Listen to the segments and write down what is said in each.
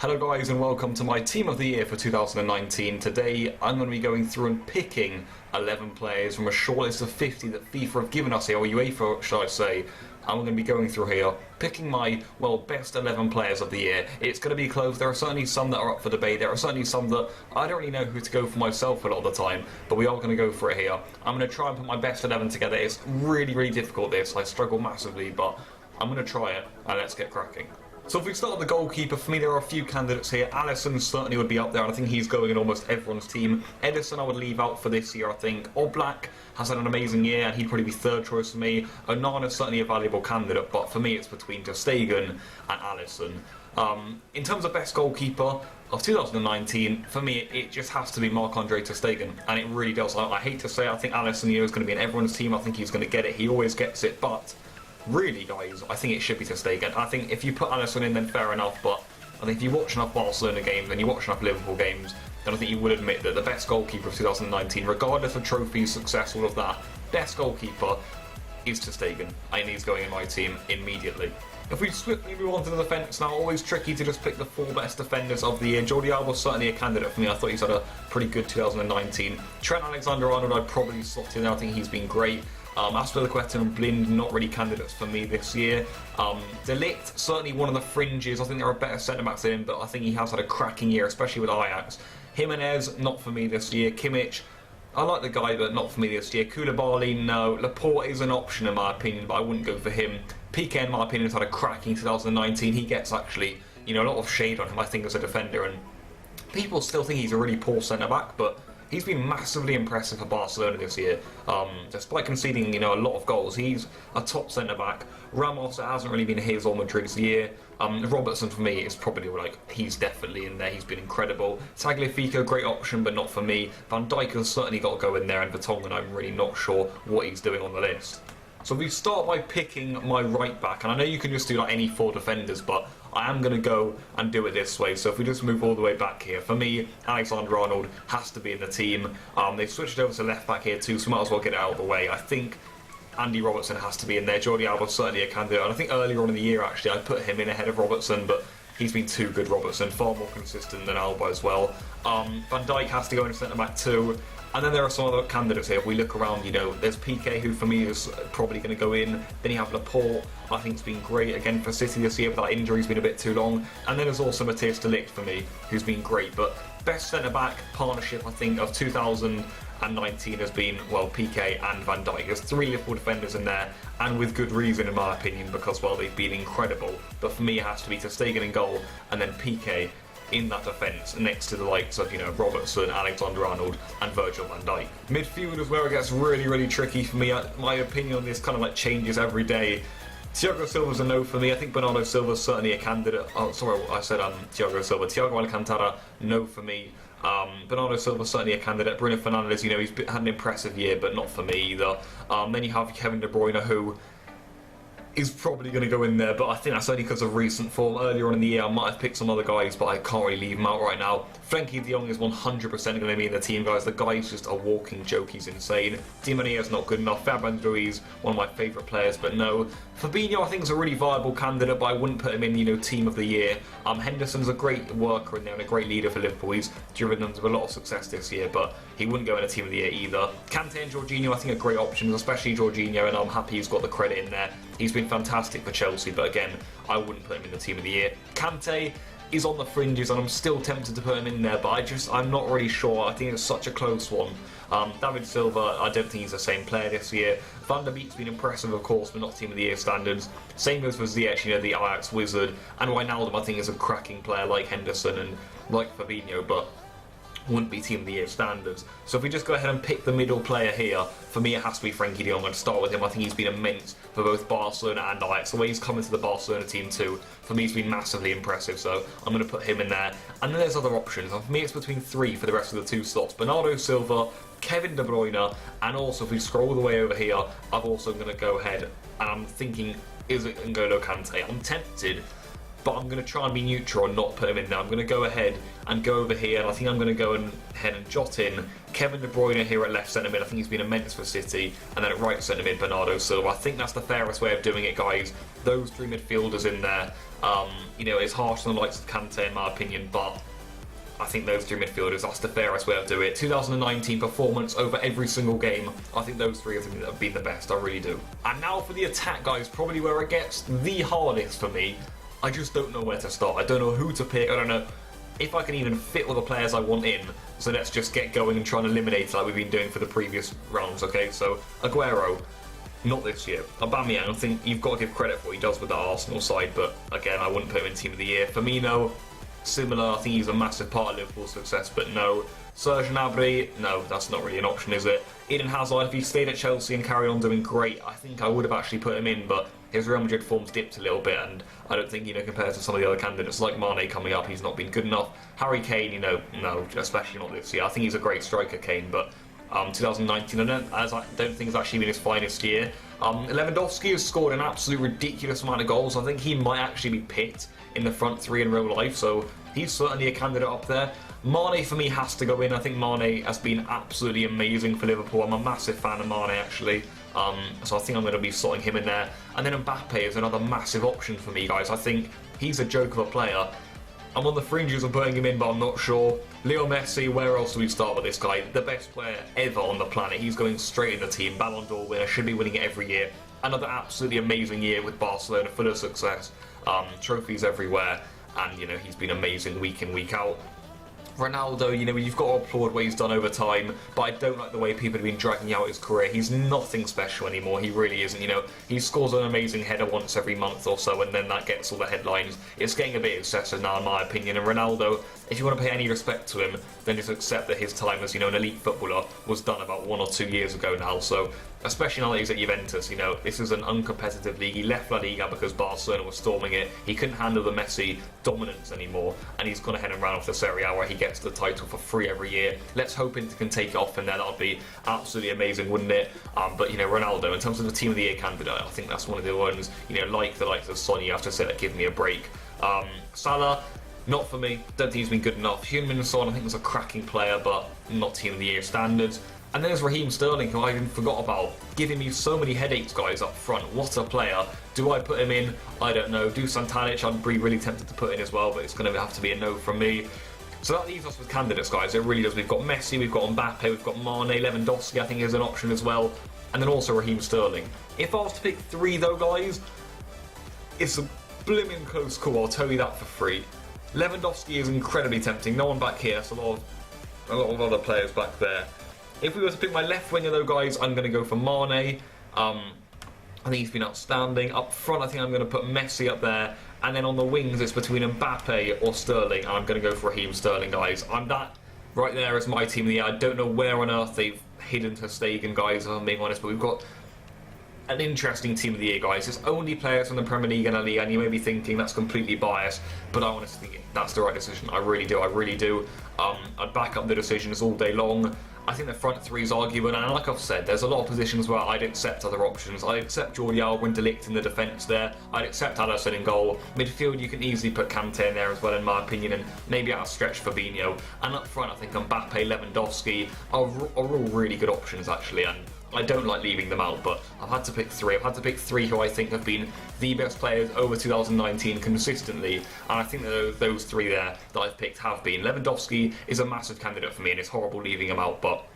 Hello guys and welcome to my Team of the Year for 2019. Today I'm going to be going through and picking 11 players from a shortlist of 50 that FIFA have given us here, or UEFA should I say. I'm going to be going through here, picking my, best 11 players of the year. It's going to be close. There are certainly some that are up for debate. There are certainly some that I don't really know who to go for myself a lot of the time, but we are going to go for it here. I'm going to try and put my best 11 together. It's really difficult this. I struggle massively, but I'm going to try it, and let's get cracking. So if we start with the goalkeeper, for me there are a few candidates here. Alisson certainly would be up there, and I think he's going in almost everyone's team. Ederson I would leave out for this year, I think. Oblak has had an amazing year, and he'd probably be third choice for me. Onana is certainly a valuable candidate, but for me it's between Ter Stegen and Alisson. In terms of best goalkeeper of 2019, for me it just has to be Marc-Andre Ter Stegen, and it really does. I hate to say I think Alisson is going to be in everyone's team. I think he's going to get it. He always gets it, but really, guys, I think it should be Ter Stegen. I think if you put Alisson in, then fair enough, but I think if you watch enough Barcelona games and you watch enough Liverpool games, then I think you would admit that the best goalkeeper of 2019, regardless of trophies, success, all of that, best goalkeeper is Ter Stegen, and he's going in my team immediately. If we swiftly move on to the defence now, always tricky to just pick the 4 best defenders of the year. Jordi Alba's certainly a candidate for me. I thought he's had a pretty good 2019. Trent Alexander-Arnold I'd probably slot in there. I think he's been great. Azpilicueta and Blind, not really candidates for me this year. De Ligt, certainly one of the fringes. I think there are better centre-backs than him, but I think he has had a cracking year, especially with Ajax. Jimenez, not for me this year. Kimmich, I like the guy, but not for me this year. Koulibaly, no. Laporte is an option in my opinion, but I wouldn't go for him. Piqué, in my opinion, has had a cracking 2019. He gets actually, a lot of shade on him, I think, as a defender, and people still think he's a really poor centre-back, but he's been massively impressive for Barcelona this year. Despite conceding, a lot of goals, he's a top centre-back. Ramos, it hasn't really been his or Madrid's year. Robertson, for me, is probably he's definitely in there. He's been incredible. Tagliafico, great option, but not for me. Van Dijk has certainly got to go in there, and Vertonghen, I'm really not sure what he's doing on the list. So we start by picking my right back, and I know you can just do any 4 defenders, but I am going to go and do it this way. So if we just move all the way back here, for me, Alexander-Arnold has to be in the team. They've switched over to left back here too, so might as well get it out of the way. I think Andy Robertson has to be in there. Jordi Alba's certainly a candidate, and I think earlier on in the year actually I put him in ahead of Robertson, but he's been too good, Robertson, far more consistent than Alba as well. Van Dijk has to go in centre back too. And then there are some other candidates here. If we look around, there's Piqué, who for me is probably going to go in. Then you have Laporte, I think he's been great again for City this year, but that injury's been a bit too long. And then there's also Matthijs de Ligt for me, who's been great. But best centre-back partnership, I think, of 2019 has been, Piqué and Van Dijk. There's 3 Liverpool defenders in there, and with good reason, in my opinion, because, they've been incredible. But for me, it has to be Ter Stegen in goal, and then Piqué in that defence next to the likes of Robertson, Alexander-Arnold and Virgil van Dijk. Midfield is where it gets really tricky for me. My opinion on this kind of changes every day. Thiago Silva's a no for me. I think Bernardo Silva's certainly a candidate. Oh, sorry, I said Thiago Silva. Thiago Alcantara, no for me. Bernardo Silva's certainly a candidate. Bruno Fernandes, he's had an impressive year, but not for me either. Then you have Kevin De Bruyne, who is probably going to go in there, but I think that's only because of recent form. Earlier on in the year I might have picked some other guys, but I can't really leave them out right now. Frenkie de Jong is 100% going to be in the team, guys. The guy's just a walking joke. He's insane. Di Maria's not good enough. Fabian Ruiz, one of my favourite players, but no. Fabinho, I think, is a really viable candidate, but I wouldn't put him in, team of the year. Henderson's a great worker in there and a great leader for Liverpool. He's driven them to a lot of success this year, but he wouldn't go in a team of the year either. Kante and Jorginho, I think, are great options, especially Jorginho, and I'm happy he's got the credit in there. He's been fantastic for Chelsea, but again, I wouldn't put him in the team of the year. Kante is on the fringes, and I'm still tempted to put him in there, but I'm not really sure. I think it's such a close one. David Silva, I don't think he's the same player this year. Van der Beek's been impressive, of course, but not team of the year standards. Same goes for Ziyech, the Ajax wizard. And Wijnaldum, I think, is a cracking player like Henderson and like Fabinho, but wouldn't be team of the year standards. So if we just go ahead and pick the middle player here, for me it has to be Frenkie de Jong. I'm going to start with him. I think he's been immense for both Barcelona and Ajax. The way he's come into the Barcelona team too, for me, he's been massively impressive, so I'm going to put him in there. And then there's other options. For me, it's between 3 for the rest of the 2 slots. Bernardo Silva, Kevin De Bruyne, and also if we scroll all the way over here, I'm also going to go ahead and I'm thinking, is it N'Golo Kante? I'm tempted, but I'm going to try and be neutral and not put him in there. I'm going to go ahead and go over here, and I think I'm going to go ahead and jot in Kevin De Bruyne here at left centre mid. I think he's been immense for City, and then at right centre mid, Bernardo Silva. I think that's the fairest way of doing it, guys. Those 3 midfielders in there. You know, it's harsh on the likes of Kante in my opinion, but I think those three midfielders, that's the fairest way to do it. 2019 performance over every single game, I think those three have been the best, I really do. And now for the attack, guys, probably where it gets the hardest for me. I just don't know where to start. I don't know who to pick. I don't know if I can even fit all the players I want in. So let's just get going and try and eliminate like we've been doing for the previous rounds, okay? So, Aguero, not this year. Aubameyang, I think you've got to give credit for what he does with the Arsenal side, but again, I wouldn't put him in Team of the Year. Firmino, similar, I think he's a massive part of Liverpool's success, but no. Serge Gnabry, no, that's not really an option, is it? Eden Hazard, if he stayed at Chelsea and carried on doing great, I think I would have actually put him in, but his Real Madrid form's dipped a little bit, and I don't think, you know, compared to some of the other candidates like Mane coming up, he's not been good enough. Harry Kane, you know, no, especially not this year. I think he's a great striker, Kane, but 2019, I don't think it's actually been his finest year. Lewandowski has scored an absolute ridiculous amount of goals. I think he might actually be picked in the front three in real life, so he's certainly a candidate up there. Mane for me has to go in. I think Mane has been absolutely amazing for Liverpool. I'm a massive fan of Mane actually, so I think I'm going to be slotting him in there. And then Mbappe is another massive option for me, guys. I think he's a joke of a player. I'm on the fringes of putting him in, but I'm not sure. Leo Messi, where else do we start with this guy? The best player ever on the planet. He's going straight in the team. Ballon d'Or winner, should be winning it every year. Another absolutely amazing year with Barcelona, full of success. Trophies everywhere, and you know, he's been amazing week in, week out. Ronaldo, you know, you've got to applaud what he's done over time, but I don't like the way people have been dragging out his career. He's nothing special anymore, he really isn't, you know. He scores an amazing header once every month or so, and then that gets all the headlines. It's getting a bit excessive now, in my opinion, and Ronaldo, if you want to pay any respect to him, then just accept that his time as, you know, an elite footballer was done about 1 or 2 years ago now, so especially now that he's at Juventus, you know, this is an uncompetitive league. He left La Liga because Barcelona was storming it. He couldn't handle the Messi dominance anymore, and he's gone ahead and ran off the Serie A where he gets the title for free every year. Let's hope Inter can take it off in there. That would be absolutely amazing, wouldn't it? But, you know, Ronaldo, in terms of the Team of the Year candidate, I think that's one of the ones, you know, like the likes of Son, you have to say that give me a break. Salah, not for me. Don't think he's been good enough. Heung-min Son, I think was a cracking player, but not Team of the Year standards. And there's Raheem Sterling, who I even forgot about, giving me so many headaches, guys, up front. What a player. Do I put him in? I don't know. Dusan Tadic, I'd be really tempted to put in as well, but it's going to have to be a no from me. So that leaves us with candidates, guys. It really does. We've got Messi, we've got Mbappe, we've got Mane, Lewandowski, I think is an option as well. And then also Raheem Sterling. If I was to pick three, though, guys, it's a blimmin' close call, I'll tell you that for free. Lewandowski is incredibly tempting. No one back here, so a lot of other players back there. If we were to pick my left winger though, guys, I'm going to go for Mane. I think he's been outstanding. Up front, I think I'm going to put Messi up there. And then on the wings, it's between Mbappe or Sterling. And I'm going to go for Raheem Sterling, guys. That right there is my team of the year. I don't know where on earth they've hidden Ter Stegen, guys, if I'm being honest. But we've got an interesting team of the year, guys. It's only players from the Premier League and La Liga, and you may be thinking that's completely biased, but I honestly think that's the right decision. I really do. I'd back up the decisions all day long. I think the front three is arguable, and like I've said, there's a lot of positions where I'd accept other options. I'd accept Jordi Alba and De Ligt in the defence there. I'd accept Alisson in goal. Midfield, you can easily put Kante in there as well, in my opinion, and maybe out of stretch Fabinho. And up front, I think Mbappe, Lewandowski are all really good options, actually, and I don't like leaving them out, but I've had to pick three. I've had to pick three who I think have been the best players over 2019 consistently, and I think that those three there that I've picked have been. Lewandowski is a massive candidate for me, and it's horrible leaving him out, but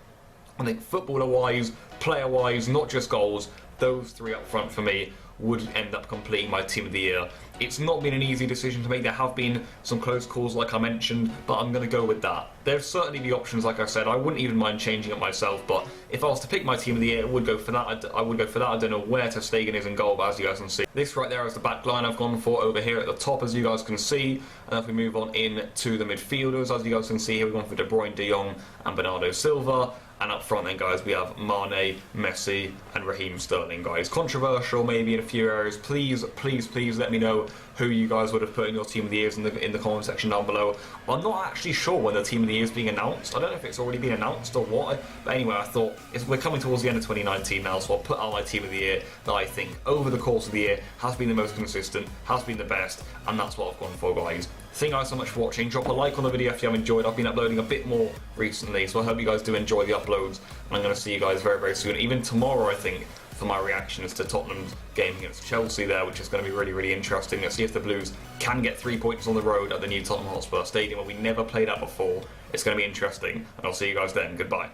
I think footballer-wise, player-wise, not just goals, those three up front for me would end up completing my team of the year. It's not been an easy decision to make. There have been some close calls, like I mentioned, but I'm going to go with that. There's certainly the options, like I said. I wouldn't even mind changing it myself, but if I was to pick my team of the year, I would go for that. I would go for that. I don't know where Ter Stegen is in goal, but as you guys can see, this right there is the back line I've gone for over here at the top, as you guys can see. And if we move on in to the midfielders, as you guys can see here, we've gone for De Bruyne, De Jong, and Bernardo Silva. And up front then, guys, we have Mane, Messi, and Raheem Sterling, guys. Controversial maybe in a few areas. Please, please, please let me know who you guys would have put in your team of the years in the comment section down below. I'm not actually sure when the team of the year is being announced. I don't know if it's already been announced or what. But anyway, I thought we're coming towards the end of 2019 now, so I'll put out my team of the year that I think over the course of the year has been the most consistent, has been the best, and that's what I've gone for, guys. Thank you guys so much for watching. Drop a like on the video if you have enjoyed. I've been uploading a bit more recently, so I hope you guys do enjoy the uploads. And I'm going to see you guys very, very soon. Even tomorrow, I think, for my reactions to Tottenham's game against Chelsea there, which is going to be really, really interesting. Let's see if the Blues can get 3 points on the road at the new Tottenham Hotspur Stadium, where we never played at before. It's going to be interesting, and I'll see you guys then. Goodbye.